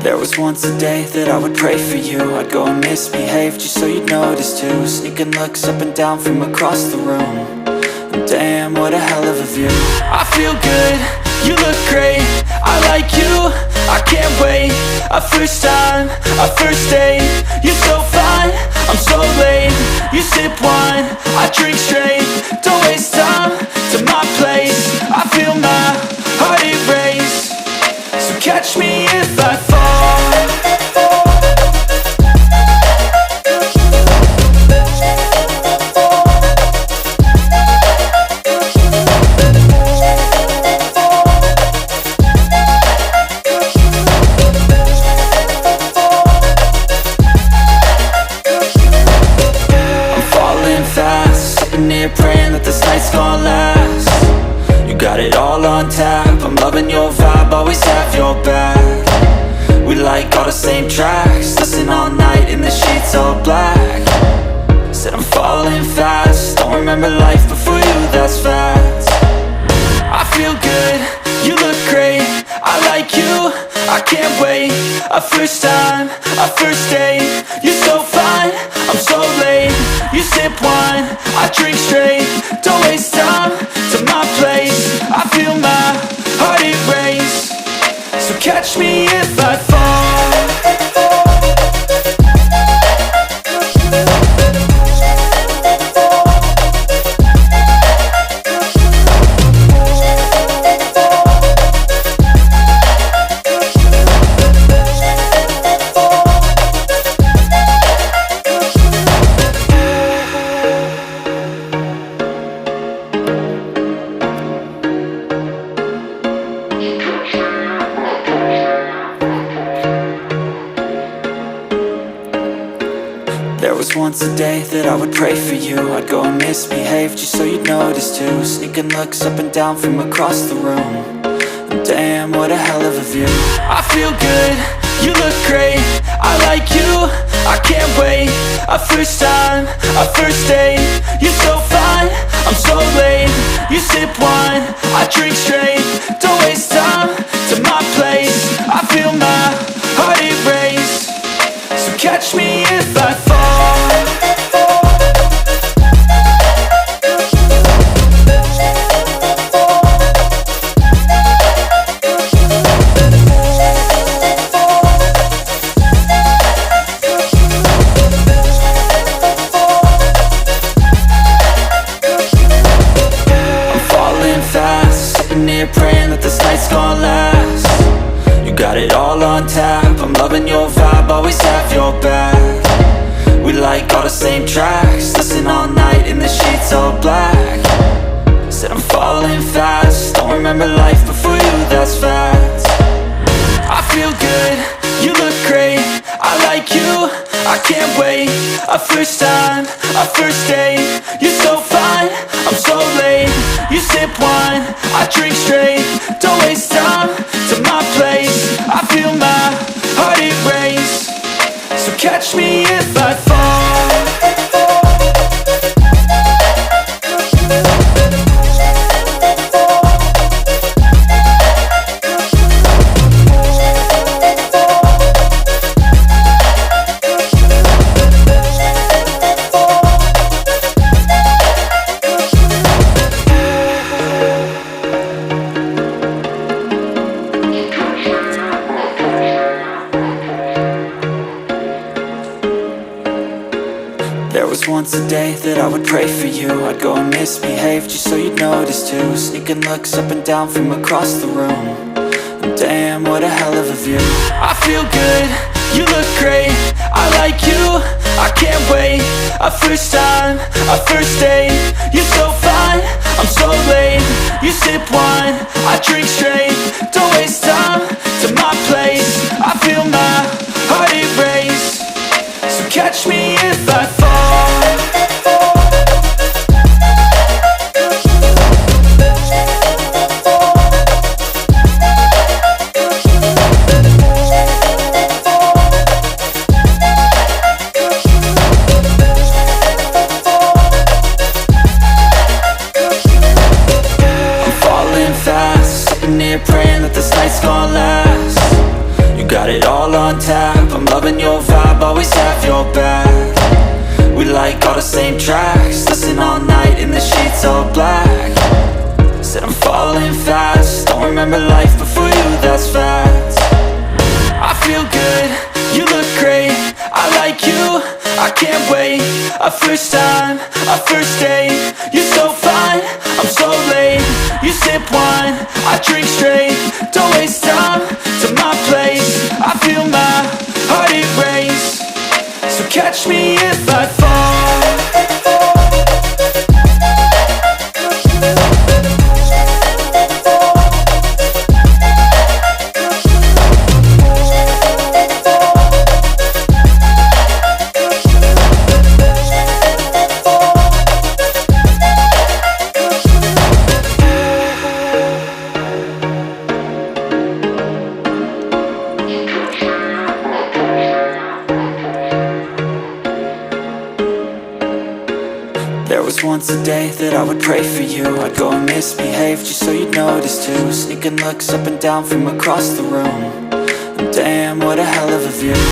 There was once a day that I would pray for you. I'd go and misbehave just so you'd notice too. Sneaking looks up and down from across the room. And damn, what a hell of a view. I feel good, you look great, I like you, I can't wait. A first time, a first date. You're so fine, I'm so late. You sip wine, I drink straight. Don't waste time to my place. I feel my heart erase. So catch me if I fall. Praying that this night's gonna last. You got it all on tap, I'm loving your vibe, always have your back. We like all the same tracks, listen all night in the sheets all black. Said I'm falling fast, don't remember life before you, that's fact. I feel good, you look great, I like you, I can't wait. A first time, a first date. You're so fine, I'm so late. You sip wine, I drink straight. Don't waste time to my place. I feel my heart erase. So catch me if I fall. There was once a day that I would pray for you. I'd go and misbehave just so you'd notice too. Sneaking looks up and down from across the room. And damn, what a hell of a view. I feel good, you look great, I like you, I can't wait. A first time, a first date. You're so fine, I'm so late. You sip wine, I drink straight. Don't waste time to my place. I feel my heart erase. So catch me if I fall. Praying that this night's gonna last. You got it all on tap, I'm loving your vibe, always have your back. We like all the same tracks, listen all night in the sheets all black. Said I'm falling fast, don't remember life before you, that's fact. I feel good, you look great, I like you, I can't wait. A first time, a first date. You're so fine, I'm so late. You sip wine, I drink straight. Don't waste time to my place. I feel my heart erase. So catch me if I fall. There was once a day that I would pray for you. I'd go and misbehave just so you'd notice too. Sneaking looks up and down from across the room. And damn, what a hell of a view. I feel good, you look great, I like you, I can't wait. A first time, a first date. You're so fine, I'm so late. You sip wine, I drink straight. Don't waste time to my place. I feel my heart erase. So catch me if I fall. Our first time, our first date. You're so fine, I'm so late. You sip wine, I drink straight. Don't waste time to my place. I feel my heart erase. So catch me if I fall. There was once a day that I would pray for you. I'd go and misbehave just so you'd notice too. Sneaking looks up and down from across the room. And damn, what a hell of a view.